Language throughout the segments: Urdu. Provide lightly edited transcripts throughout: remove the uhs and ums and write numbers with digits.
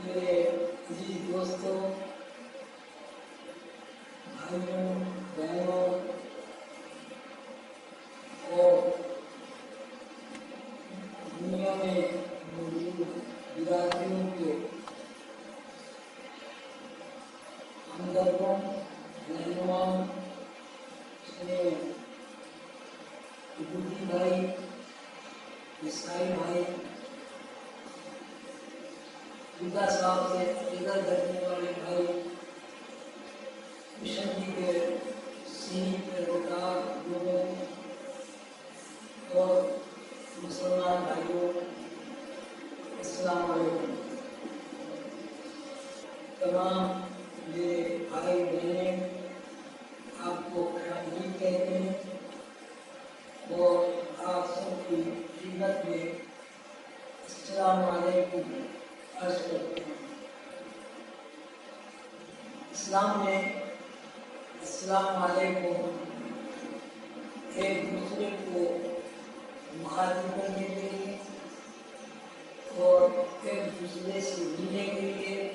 میرے عزیز دوستوں، بھائیوں، بہنوں اور دنیا میں موجود برادریوں کے ہمدردوں، رہنماؤں، اس میں یہودی بھائی، عیسائی بھائی، خدا صاحب سے عقیدہ رکھنے والے بھائی، مشن کے سینی پیروکار لوگوں اور مسلمان بھائیوں، السلام علیکم۔ تمام میرے بھائی بہنیں آپ کو خیرمقدم کہتے ہیں اور آپ سب کی خدمت میں السلام علیکم عرض کرتے ہیں۔ اسلام میں السلام علیکم ایک دوسرے کو مخاطب کرنے کے لیے اور ایک دوسرے سے ملنے کے لیے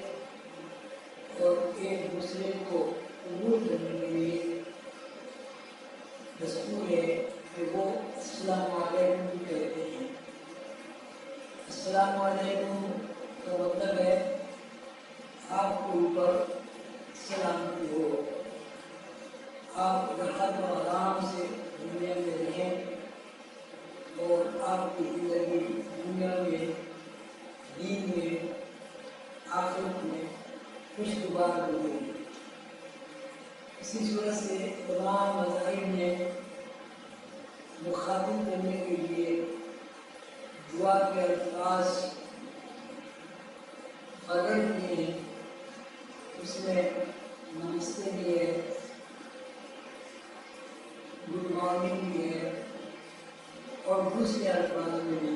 اور ایک دوسرے کو قبول کرنے کے لیے دستور ہے کہ وہ السلام علیکم بھی کہتے ہیں۔ السلام علیکم کا مطلب ہے آپ کے اوپر سلامتی ہو، آپ راحت و آرام سے دنیا میں رہیں اور آپ کی زندگی دنیا میں، دین میں، آخرت میں خوشگوار گزرے۔ اسی صورت سے تمام مذاہب نے مخاطب کرنے کے لیے دعا کے الفاظ مقرر کیے ہیں۔ اس میں نمستے بھی ہے، گڈ مارننگ بھی ہے اور دوسرے الفاظ میں بھی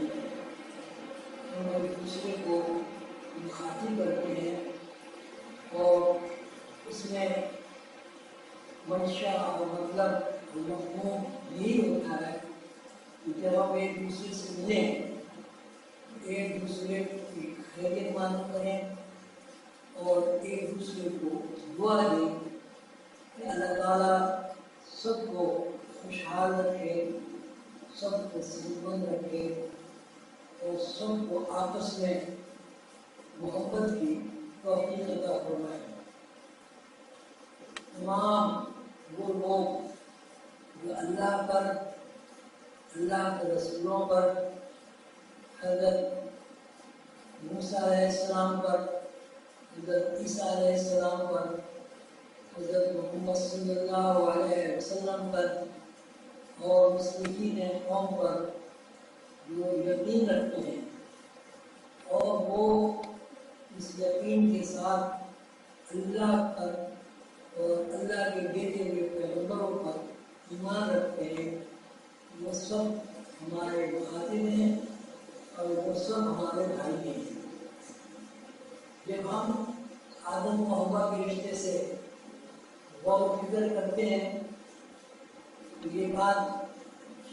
ہم ایک دوسرے کو مخاطب کرتے ہیں اور اس میں منشا اور مطلب اور مفہوم یہی ہوتا ہے کہ جب ہم ایک دوسرے سے ملیں، ایک دوسرے کی خیریت معلوم کریں اور ایک دوسرے کو دعا دیں کہ اللہ تعالیٰ سب کو خوشحال رکھے، سب کو صحت مند رکھے اور سب کو آپس میں محبت کی توفیق عطا فرمائے۔ تمام وہ لوگ جو اللہ پر، اللہ کے رسولوں پر، حضرت موسیٰ علیہ السلام پر، حضرت عیسیٰ علیہ السلام پر، حضرت محمد صلی اللہ علیہ وسلم پر اور مشرکین قوم پر جو یقین رکھتے ہیں اور وہ اس یقین کے ساتھ اللہ پر اور اللہ کے بھیجے ہوئے پیغمبروں پر ایمان رکھتے ہیں، وہ سب ہمارے مخاطب ہیں اور وہ سب ہمارے بھائی ہیں۔ جب ہم آدم و حوا کے رشتے سے غور و فکر کرتے ہیں تو یہ بات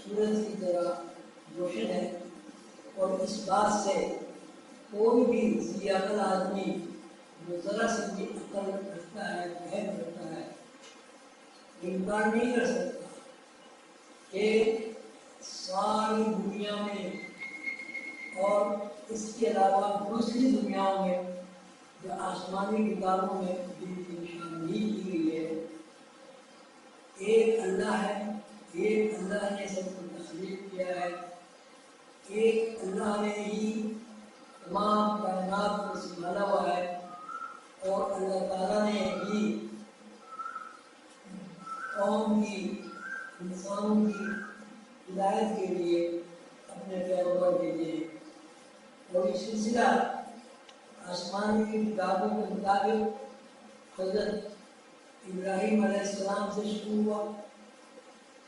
سورج کی طرح روشن ہے اور اس بات سے کوئی بھی ذی عقل آدمی جو ذرا سے بھی عقل رکھتا ہے، فہم رکھتا ہے، انکار نہیں کر سکتا کہ ساری دنیا میں اور اس کے علاوہ دوسری دنیاؤں میں جو آسمانی کتابوں میں جن کی نشاندہی کی گئی ہے، ایک اللہ ہے، ایک اللہ نے سب کو تخلیق کیا ہے، ایک اللہ نے ہی تمام کائنات کو سنبھالا ہوا ہے اور اللہ تعالیٰ نے ہی قوم کی، انسانوں کی ہدایت کے لیے اپنے پیغمبر بھیجے ہیں اور یہ سلسلہ آسمانی کی کتابوں کے مطابق حضرت ابراہیم علیہ السلام سے شروع ہوا،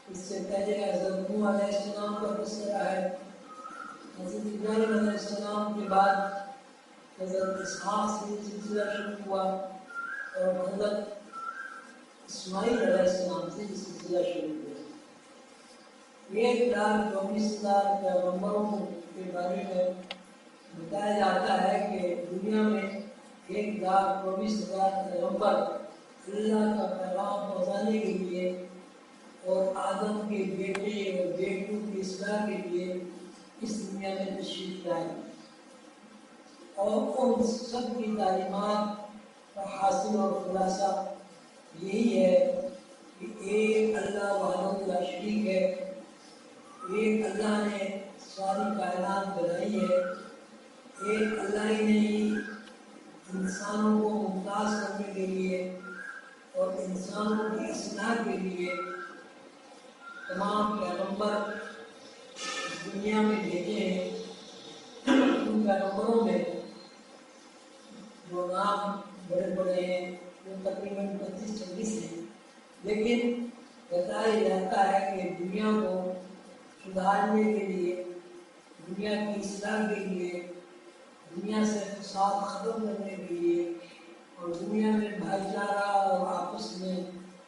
اس سے پہلے حضرت نوح علیہ السلام کا تذکرہ ہے، حضرت ابراہیم علیہ السلام کے بعد حضرت اسحاق سے یہ سلسلہ شروع ہوا اور حضرت اسماعیل علیہ السلام سے یہ سلسلہ شروع ہوا۔ 1,24,000 پیغمبروں کے بارے میں بتایا جاتا ہے کہ دنیا میں 1,24,000 پیغمبر اللہ کا پیغام پہنچانے کے لیے اور آدم کے بیٹے اور بیٹوں کی اصلاح کے لیے اس دنیا میں تشریف لائے، اور ان سب کی تعلیمات کا حاصل اور خلاصہ یہی ہے کہ ایک اللہ وحدہ لا شریک ہے، ایک اللہ نے ساری کائنات بنائی ہے، ایک اللہ ہی نے انسانوں کو ممتاز کرنے کے لیے اور انسانوں کی اصلاح کے لیے تمام پیغمبر دنیا میں بھیجے ہیں۔ ان پیغمبروں میں جو نام بڑے بڑے ہیں وہ تقریباً 25-26 ہیں، لیکن بتایا جاتا ہے کہ دنیا کو سدھارنے کے لیے، دنیا کی اصلاح کے لیے، دنیا سے فساد ختم کرنے کے لیے اور دنیا میں بھائی چارہ اور آپس میں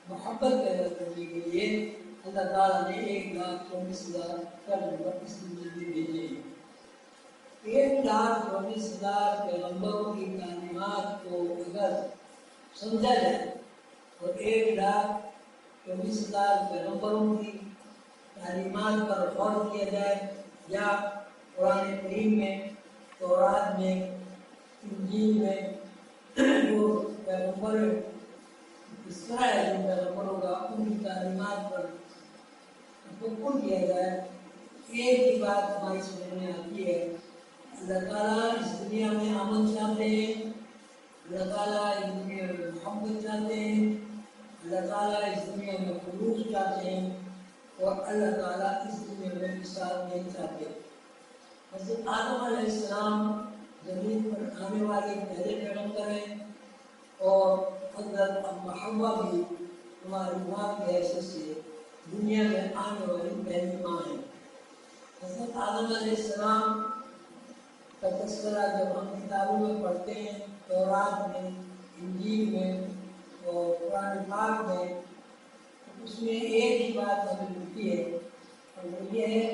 محبت پیدا کرنے کے لیے اللہ تعالیٰ نے 1,24,000 پیغمبر اس دنیا میں بھیجے ہیں۔ 1,24,000 پیغمبروں کی تعلیمات کو اگر سمجھا جائے اور 1,24,000 پیغمبروں کی تعلیمات پر غور کیا جائے، یا قرآن کریم میں، تورات میں، انجیل میں جو پیغمبر اس طرح ہے جن پیغمبروں کا ان کی تعلیمات پر تفکر کیا جائے، ایک ہی بات ہماری سمجھ میں آتی ہے۔ اللہ تعالیٰ اس دنیا میں امن چاہتے ہیں، اللہ تعالیٰ اس دنیا میں محبت چاہتے ہیں، اللہ تعالیٰ اس دنیا میں خلوص چاہتے ہیں، اور اللہ تعالیٰ اس دنیا میں فساد نہیں چاہتے۔ حضرت آدم علیہ السلام زمین پر آنے والے پہلے پیغمبر ہیں، اور حضرت حوا بھی ہماری ماں کی حیثیت سے دنیا میں آنے والی پہلی ماں ہے۔ حضرت آدم علیہ السلام کا تذکرہ جب ہم کتابوں میں پڑھتے ہیں، تورات میں، انجیل میں اور قرآن پاک میں، تو اس میں ایک ہی بات ہمیں ملتی ہے، اور وہ یہ ہے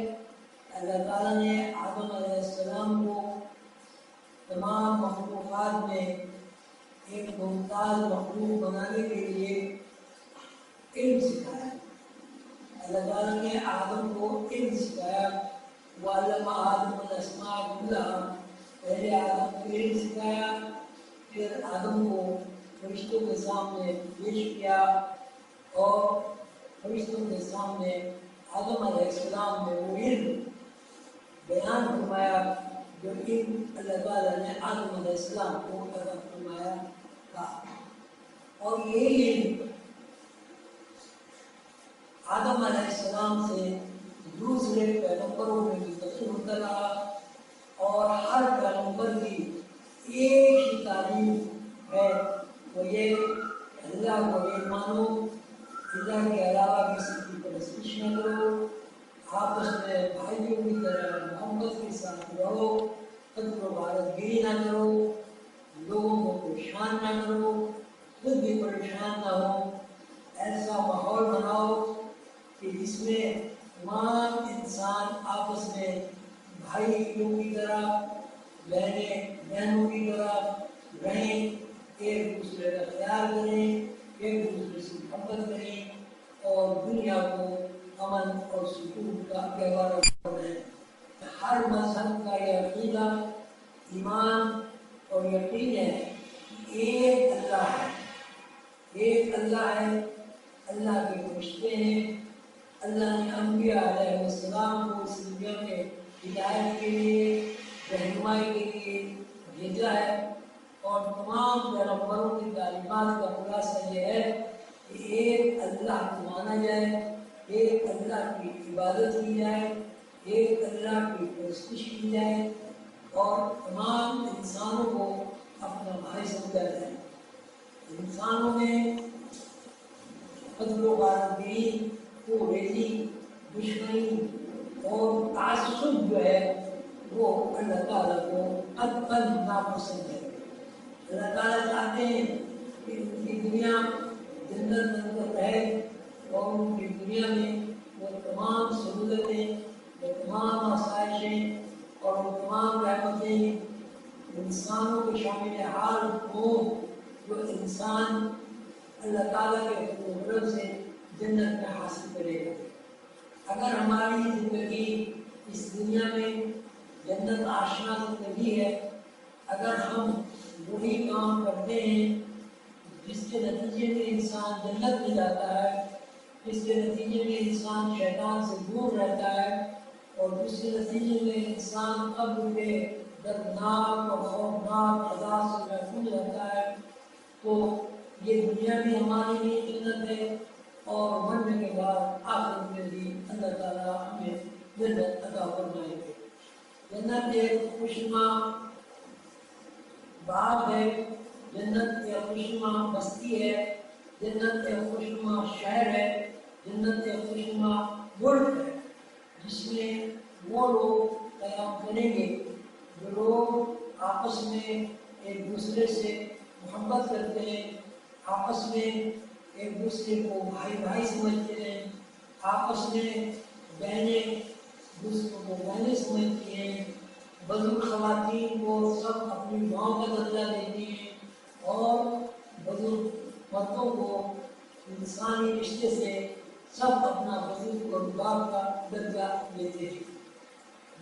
اللہ تعالیٰ نے آدم علیہ السلام کو تمام مخلوقات میں ایک ممتاز مخلوق بنانے کے لیے علم سکھایا۔ اللہ تعالیٰ نے آدم کو علم سکھایا، وَعَلَّمَ آدَمَ الْأَسْمَاءَ كُلَّهَا، پہلے آدم کو علم سکھایا، پھر آدم کو فرشتوں کے سامنے پیش کیا، اور فرشتوں کے سامنے آدم علیہ السلام نے وہ علم بیان فرمایا جو علم اللہ تعالیٰ نے آدم علیہ السلام کو عطا فرمایا تھا، اور یہ علم آدم علیہ السلام سے دوسرے پیغمبروں میں منتقل ہوتا رہا، اور ہر پیغمبر کی ایک ہی تعلیم ہے، وہ یہ اللہ کو یہ مانو، اللہ کے علاوہ کسی کی پرستش نہ کرو، آپس میں بھائیوں کی طرح محبت کے ساتھ رہو، قدر و غارت گیری نہ کرو، لوگوں کو پریشان نہ کرو، خود بھی پریشان نہ ہو، ایسا ماحول بناؤ کہ جس میں تمام انسان آپس میں بھائیوں کی طرح، بہنوں کی طرح رہیں، ایک دوسرے کا خیال کریں، ایک دوسرے سے محبت کریں، اور دنیا کو امن اور سکون کا گہوارہ بنائیں۔ ہر مذہب کا یہ عقیدہ، ایمان اور یقین ہے کہ ایک اللہ ہے، ایک اللہ ہے، اللہ کے فرشتے ہیں، اللہ نے انبیاء علیہ السلام کو اس دنیا میں ہدایت کے لیے، رہنمائی کے لیے بھیجا ہے، اور تمام پیغمبروں کی تعلیمات کا خلاصہ یہ ہے کہ ایک اللہ کو مانا جائے، ایک اللہ کی عبادت کی جائے، ایک اللہ کی پرستش کی جائے، اور تمام انسانوں کو اپنا بھائی سمجھا جائے۔ انسانوں میں قدر و غارتگیری، کوریزی، دشمنی اور تعصب جو ہے وہ اللہ تعالیٰ کو قطعاً ناپسند ہے۔ اللہ تعالیٰ چاہتے ہیں کہ ان کی دنیا جنت بن کر رہے، اور ان کی دنیا میں وہ تمام سہولتیں، وہ تمام آسائشیں اور وہ تمام رحمتیں انسانوں کے شامل حال ہوں جو انسان اللہ تعالیٰ کے حکم سے جنت میں حاصل کرے گا۔ اگر ہماری زندگی اس دنیا میں جنت آشنا زندگی ہے، اگر ہم وہی کام کرتے ہیں جس کے نتیجے میں انسان جنت میں جاتا ہے، جس کے نتیجے میں انسان شیطان سے دور رہتا ہے، اور جس کے نتیجے میں انسان قبر کے دردناک اور خوفناک عذاب سے محفوظ رہتا ہے، تو یہ دنیا بھی ہمارے لیے جنت ہے، اور مرنے کے بعد آخرت میں بھی اللہ تعالیٰ ہمیں جنت عطا فرمائیں گے۔ جنت ایک خوشنما باغ ہے، جنت ایک خوشنما بستی ہے، جنت ایک خوشنما شہر ہے، جنت ایک خوشنما ملک ہے، جس میں وہ لوگ قیام کریں گے جو لوگ آپس میں ایک دوسرے سے محبت کرتے ہیں، آپس میں ایک دوسرے کو بھائی بھائی سمجھتے ہیں، آپس میں بہنیں دوسروں کو بہنیں سمجھتی ہیں، بزرگ خواتین کو سب اپنی ماں کا درجہ دیتی ہیں، اور بزرگ مردوں کو انسانی رشتے سے سب اپنا بزرگ اور باپ کا درجہ دیتے ہیں۔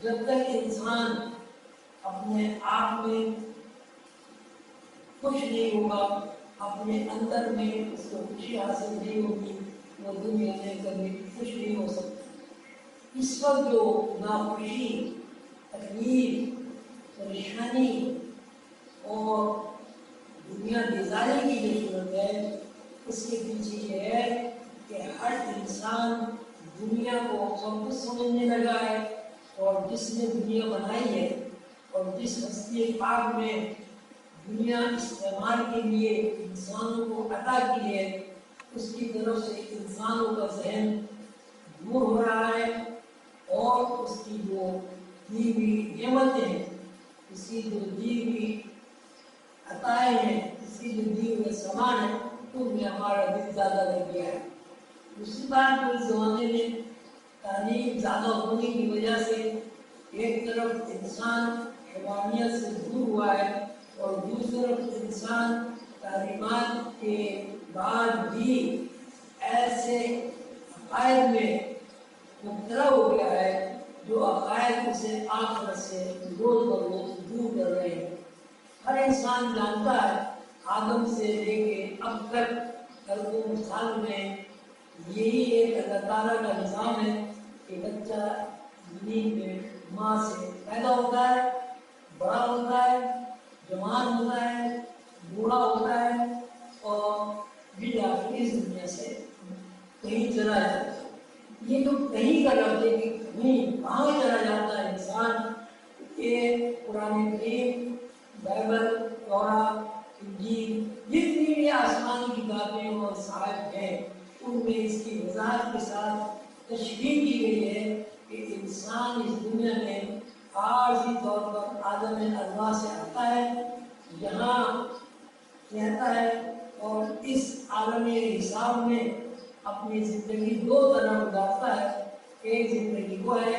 جب تک انسان اپنے آپ میں خوش نہیں ہوگا، اپنے اندر میں اس کو خوشی حاصل نہیں ہوگی، وہ دنیا میں کبھی خوش نہیں ہو سکتا۔ اس وقت جو ناخوشی، تکلیف، پریشانی اور دنیا بیزاری کی جو صورت ہے، اس کے پیچھے یہ ہے کہ ہر انسان دنیا کو سب کچھ سمجھنے لگا ہے، اور جس نے دنیا بنائی ہے اور جس ہستی پاک میں دنیا استعمال کے لیے انسانوں کو عطا کی ہے، اس کی طرف سے انسانوں کا ذہن دور ہو رہا ہے، اور اس کی جو دی ہوئی نعمتیں ہیں، اس کی جو دی ہوئی عطائیں ہیں، اس کی جو دی ہوئے سامان ہے، ان میں ہمارا دل زیادہ لگ گیا ہے۔ دوسری بات، اس زمانے میں تعلیم زیادہ ہونے کی وجہ سے ایک طرف انسان حیوانیت سے دور ہوا ہے، اور دوسری طرف انسان تعلیمات کے بعد بھی ایسے عقائد میں مبتلا ہو گیا ہے جو عقائد اسے آخرت سے روز بروز دور کر رہے ہیں۔ ہر انسان جانتا ہے، آدم سے لے کے اب تک اربوں سال میں یہی ایک اللہ تعالیٰ کا نظام ہے کہ بچہ زمین میں ماں سے پیدا ہوتا ہے، بڑا ہوتا ہے، جوان ہوتا ہے، بوڑھا ہوتا ہے، اور پھر آخر اس دنیا سے کہیں چلا جاتا ہے۔ یہ جو کہیں کا لفظ ہے کہ کہیں کہاں چلا جاتا ہے انسان، یہ قرآن کریم، بائبل، تورات، انجیل، جتنی بھی آسمانی کتابیں اور صحائف ہیں، ان میں اس کی وضاحت کے ساتھ تشریح کی گئی ہے کہ انسان اس دنیا میں عارضی طور پر عالم ارواح سے آتا ہے، یہاں رہتا ہے، اور اس عالم حساب میں اپنی زندگی دو طرح گزارتا ہے۔ ایک زندگی وہ ہے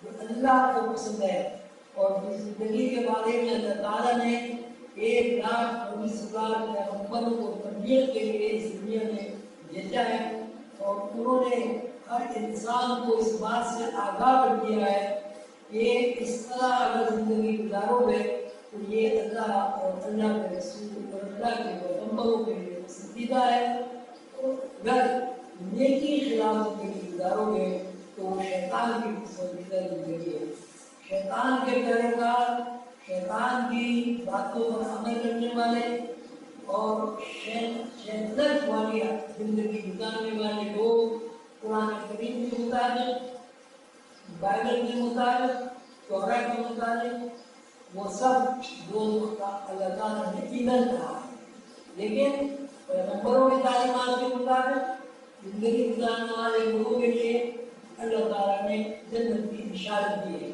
جو اللہ کو پسند ہے، اور جس زندگی کے بارے میں اللہ تعالیٰ نے 1,19,000 پیغمبروں کو تربیت کے لیے اس دنیا میں بھیجا ہے، اور انہوں نے ہر انسان کو اس بات سے آگاہ کر دیا ہے کہ اس طرح اگر زندگی گزارو گے تو یہ اللہ اور اللہ کے رسول اور اللہ کے پیغمبروں کے لیے پسندیدہ ہے، اور اگر نیکی خلاف زندگی گزارو گے تو وہ شیطان کی پسندیدہ زندگی ہے۔ شیطان کے پیروکار، شیطان کی باتوں پر عمل کرنے والے اور شیطنت والی زندگی گزارنے والے لوگ قرآن کریم کے مطابق، بائبل کے مطابق، تورات کے مطابق، وہ سب روز کا اللہ تعالیٰ نے ایندھن کہا ہے، لیکن پیغمبروں کی تعلیمات کے مطابق زندگی گزارنے والے لوگوں کے لیے اللہ تعالیٰ نے جنت کی بشارت دی ہے۔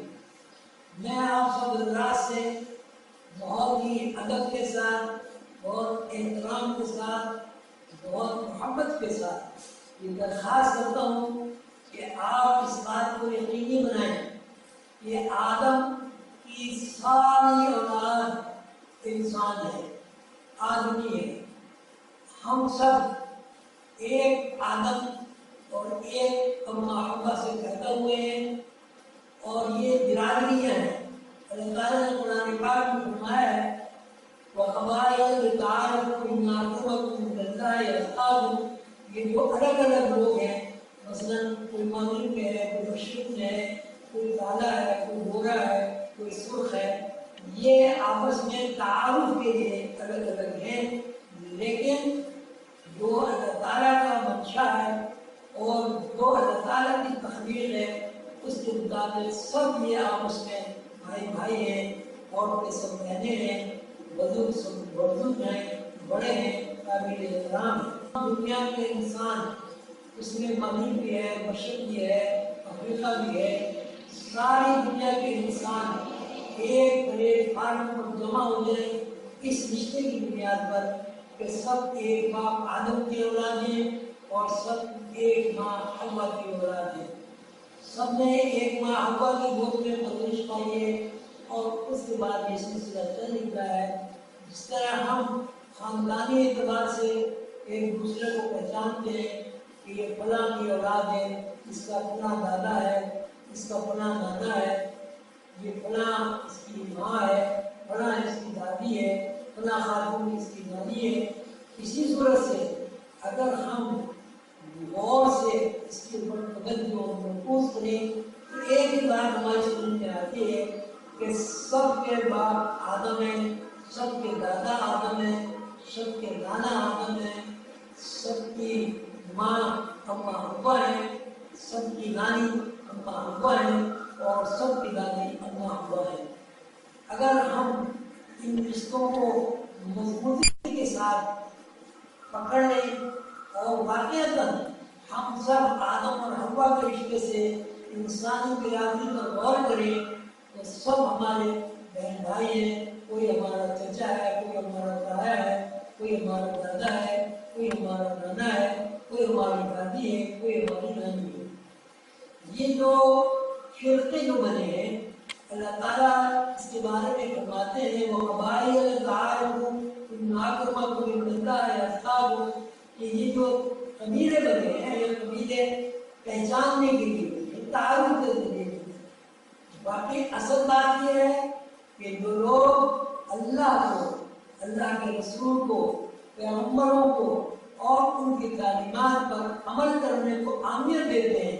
میں آپ سب حضرات سے بہت ہی ادب کے ساتھ، بہت احترام کے ساتھ، بہت محبت کے ساتھ یہ درخواست کرتا ہوں کہ آپ اس بات کو یقینی بنائیں کہ آدم کی ساری اولاد انسان ہے، آدمی ہے، ہم سب ایک آدم اور ایک اماں حوا سے پیدا ہوئے ہیں، اور یہ برادریاں ہیں۔ اللہ تعالیٰ نے قرآن پاک میں فرمایا ہے وَقَبَائِلَ لِتَعَارَفُوا إِنَّ أَكْرَمَكُمْ عِندَ اللَّهِ أَتْقَاكُمْ، یہ جو الگ الگ لوگ ہیں، مثلاً کوئی مغرب میں ہے، کوئی مشرق میں ہے، کوئی کالا ہے، کوئی گورا ہے، کوئی سرخ ہے، یہ آپس میں تعارف کے لیے الگ الگ ہیں، لیکن جو اللہ تعالیٰ کا منشا ہے اور جو اللہ تعالیٰ کی تخلیق ہے اس کے مطابق سب یہ آپس میں بھائی بھائی ہیں، عورتیں سب بہنیں ہیں، بزرگ سب بزرگ ہیں، بڑے ہیں، قابل احترام ہیں۔ دنیا کے انسان، اس میں مغرب بھی ہے، مشرق بھی ہے، افریقہ بھی ہے، ساری دنیا کے انسان ایک پلیٹ فارم پر جمع ہو جائیں اس رشتے کی بنیاد پر کہ سب ایک باپ آدم کی اولاد ہیں اور سب ایک ماں حوا کی اولاد ہیں۔ سب نے ایک ماں حوا کی گود میں پرورش پائی ہے اور اس کے بعد یہ سلسلہ چل نکلا ہے۔ جس طرح ہم خاندانی اعتبار سے ایک دوسرے کو پہچانتے ہیں کہ یہ فلاں کی اولاد ہے، اس کا فلاں دادا ہے، اس کا فلاں نانا ہے، یہ فلاں اس کی ماں ہے، فلاں اس کی دادی ہے، فلاں خاتون اس کی دادی ہے۔ اسی صورت سے اگر ہم غور سے اس کے اوپر توجہ اور مرکوز کریں تو ایک ہی بات ہماری سمجھ میں آتی ہے کہ سب کے باپ آدم ہیں، سب کے دادا آدم ہیں، سب کے نانا آدم ہیں، سب کی ماں اماں حوا ہیں، سب کی نانی اماں حوا ہیں اور سب کی دادی اماں حوا ہیں۔ اگر ہم ان رشتوں کو مضبوطی کے ساتھ پکڑ لیں اور واقعتاً ہم سب آدم اور حوا کے رشتے سے انسانی برادری پر غور کریں تو سب ہمارے بہن بھائی ہیں، کوئی ہمارا چچا ہے، کوئی ہمارا تایا ہے، کوئی ہمارا دادا ہے، کوئی ہمارا نانا ہے، کوئی ہماری دادی ہے، کوئی ہماری نانی ہے۔ یہ جو فرقے جو بنے ہیں اللہ تعالیٰ اس کے بارے میں فرماتے ہیں وَقَبَائِلَ لِتَعَارَفُوا إِنَّ أَكْرَمَكُمْ عِندَ اللَّهِ أَتْقَاكُمْ، کہ یہ جو قبیلے بنے ہیں یہ قبیلے پہچاننے کے لیے، تعارف کے لیے، باقی اصل بات یہ ہے کہ جو لوگ اللہ کو، اللہ کے رسول کو، پیغمبروں کو اور ان کی تعلیمات پر عمل کرنے کو اہمیت دیتے ہیں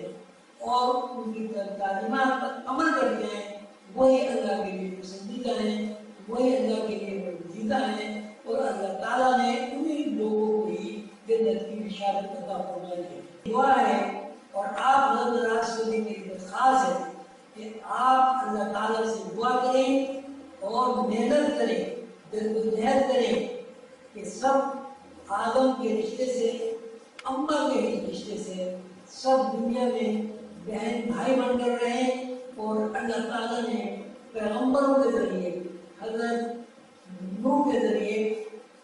اور ان کی تعلیمات پر عمل کرتے ہیں، وہی اللہ کے لیے پسندیدہ ہیں، وہی اللہ کے لیے پسندیدہ ہیں، اور اللہ تعالیٰ نے انہی لوگوں کو ہی جنت کی بشارت عطا فرمائی ہے۔ دعا ہے اور آپ حضرات سے بھی میری درخواست ہے کہ آپ اللہ تعالیٰ سے دعا کریں اور محنت کریں، جدوجہد کریں کہ سب آدم کے رشتے سے، اماں کے رشتے سے سب دنیا میں بہن بھائی بن کر رہیں، اور اللہ تعالیٰ نے پیغمبروں کے ذریعے، حضرت نوح کے ذریعے،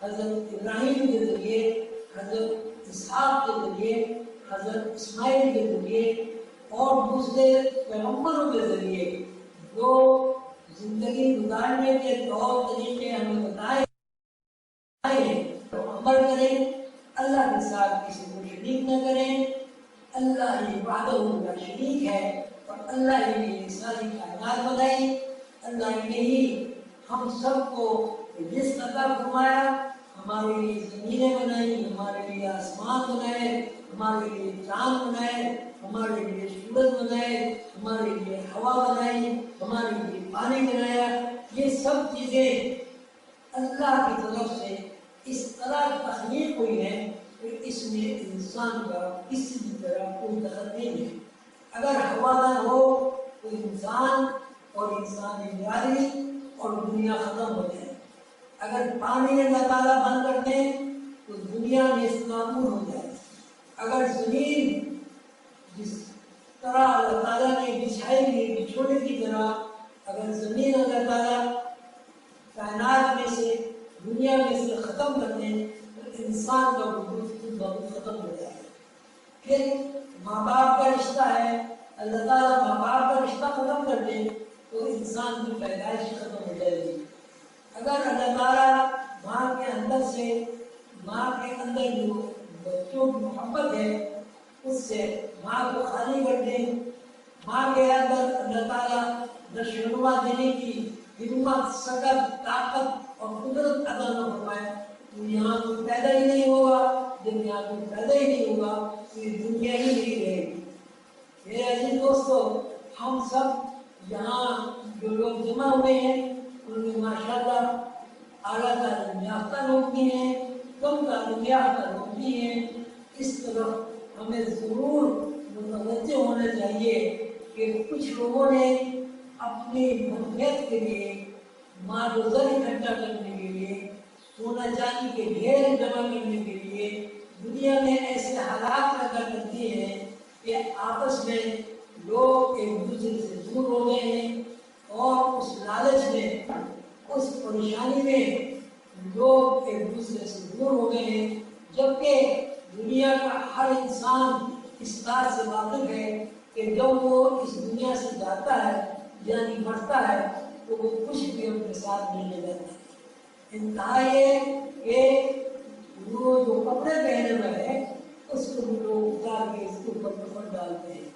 حضرت ابراہیم کے ذریعے، حضرت اسحاق کے ذریعے، حضرت اسماعیل کے ذریعے اور دوسرے پیغمبروں کے ذریعے جو زندگی گزارنے کے طور طریقے ہمیں بتائے ہیں تو عمل کریں، اللہ کے ساتھ کسی کو شریک نہ کریں، اللہ ہی وحدہ لا شریک ہے اور اللہ ہی نے ساری کائنات بنائی، اللہ نے ہی ہم سب کو رزق عطا فرمایا، ہمارے لیے زمینیں بنائی، ہمارے لیے آسمان بنائے، ہمارے لیے چاند بنائے، ہمارے لیے سورج بنائے، ہمارے لیے ہوا بنائی، ہمارے لیے پانی بنایا۔ یہ سب چیزیں اللہ کی طرف سے اس طرح تخلیق ہوئی ہے کہ اس میں انسان کا کسی بھی طرح کوئی دخل نہیں ہے۔ اگر ہوا نہ ہو تو انسان اور انسانی برادری اور دنیا ختم ہو جائے، اگر پانی اللہ تعالیٰ بند کر دیں تو دنیا میں نابود ہو جائے، اگر زمین جس طرح اللہ تعالیٰ نے بچھائی ہوئی بچھونے کی طرح اگر زمین اللہ تعالیٰ کائنات میں سے، دنیا میں سے ختم کر دیں تو انسان کا وجود خود بخود ختم ہو جائے۔ پھر ماں باپ کا رشتہ ہے، اللہ تعالیٰ ماں باپ کا رشتہ ختم کر دیں تو انسان کی پیدائش ختم ہو جائے گی۔ اگر اللہ تعالیٰ ماں کے اندر سے ماں کے اندر جو بچوں کی محبت ہے اس سے ماں کو خالی کر دیں، ماں کے اندر اللہ تعالیٰ نشوونما دینے کی ہمت، صبر، طاقت اور قدرت عطا نہ فرمائے تو یہاں کوئی پیدا ہی نہیں ہوگا، جب یہاں کوئی پیدا ہی نہیں ہوگا تو یہ دنیا ہی نہیں رہے گی۔ میرے عزیز دوستو، ہم سب یہاں جو لوگ جمع ہوئے ہیں ان میں ماشاءاللہ اعلیٰ تعلیم یافتہ لوگ بھی ہیں، کم تعلیم یافتہ لوگ بھی ہیں۔ اس طرف ہمیں ضرور متوجہ ہونا چاہیے کہ کچھ لوگوں نے اپنی منفعت کے لیے مال و زر اکٹھا کرنے کے لیے، سونا چاندی کے ڈھیر جمع کرنے کے لیے دنیا میں ایسے حالات پیدا کر دیے ہیں کہ آپس میں لوگ ایک دوسرے سے دور ہو گئے ہیں، اور اس لالچ میں، اس پریشانی میں لوگ ایک دوسرے سے دور ہو گئے ہیں، جبکہ دنیا کا ہر انسان اس بات سے واقف ہے کہ جب وہ اس دنیا سے جاتا ہے یعنی مرتا ہے تو وہ کچھ بھی اپنے ساتھ نہیں لے جاتا ہے۔ انتہا یہ کہ وہ جو کپڑے پہنے ہوئے ہیں اس کو بھی لوگ اتار کے اس کے اوپر کفن ڈالتے ہیں۔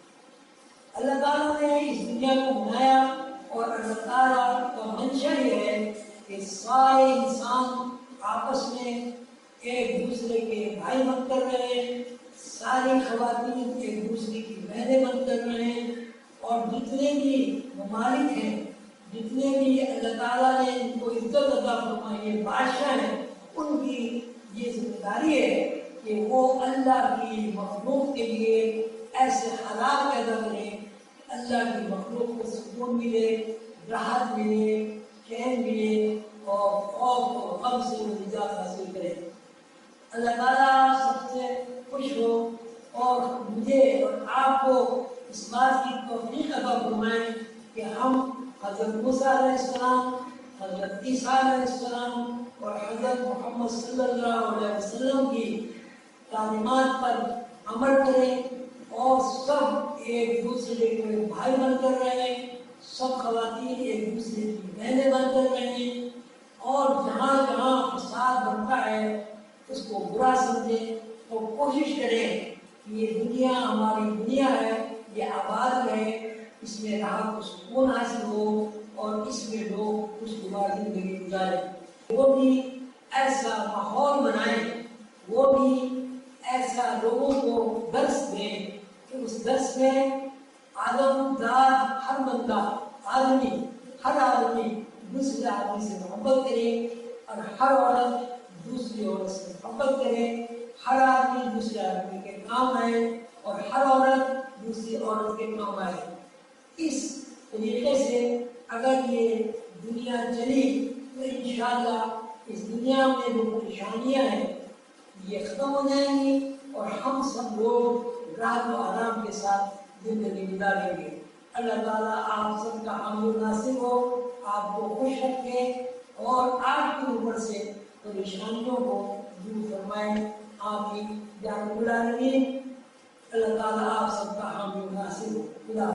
اللہ تعالیٰ نے اس دنیا کو بنایا اور اللہ تعالیٰ کا منشا یہ ہے کہ سارے انسان آپس میں ایک دوسرے کے بھائی بن کر رہے ہیں، ساری خواتین ایک دوسرے کی بہنیں بن کر رہے ہیں، اور جتنے بھی ممالک ہیں، جتنے بھی اللہ تعالیٰ نے ان کو عزت عطا فرمائی ہے، بادشاہ ہیں، ان کی یہ ذمہ داری ہے کہ وہ اللہ کی مخلوق کے لیے ایسے حالات پیدا کریں کہ اللہ کی مخلوق کو سکون ملے، راحت ملے، چین ملے، اور خوف اور غم سے وہ نجات حاصل کرے۔ اللہ تعالیٰ سب سے خوش ہو اور مجھے اور آپ کو اس بات کی توفیق عطا فرمائے کہ ہم حضرت موسیٰ علیہ السلام، حضرت عیسیٰ علیہ السلام اور حضرت محمد صلی اللہ علیہ وسلم کی تعلیمات پر عمل کریں، اور سب ایک دوسرے کے بھائی بن کر رہیں، سب خواتین ایک دوسرے کی بہنیں بن کر رہیں، اور جہاں جہاں فساد بنتا ہے اس کو برا سمجھیں اور کوشش کریں کہ یہ دنیا ہماری دنیا ہے، یہ آباد رہے، اس میں راحت و سکون حاصل ہو اور اس میں لوگ خوشگوار زندگی گزاریں۔ وہ بھی ایسا ماحول بنائیں، وہ بھی ایسا لوگوں کو درس دیں کہ اس درس میں آدم داد ہر بندہ، ہر آدمی دوسرے آدمی سے محبت کرے، اور ہر عورت دوسری عورت سے محبت کرے، ہر آدمی دوسرے آدمی کے کام آئے اور ہر عورت دوسری عورت کے کام آئے۔ اس طریقے سے اگر یہ دنیا چلی تو انشاءاللہ اس دنیا میں جو پریشانیاں ہیں یہ ختم ہو جائیں گی، اور ہم سب لوگ راحت و آرام کے ساتھ زندگی گزاریں گے۔ اللہ تعالیٰ آپ سب کا حامل و ناصر ہو، آپ کو خوش رکھے اور آپ کے اوپر سے پریشانیوں کو دور فرمائے۔ آمین یا رب العالمین۔ اللہ تعالیٰ آپ سب کا حامل و ناصر ہو۔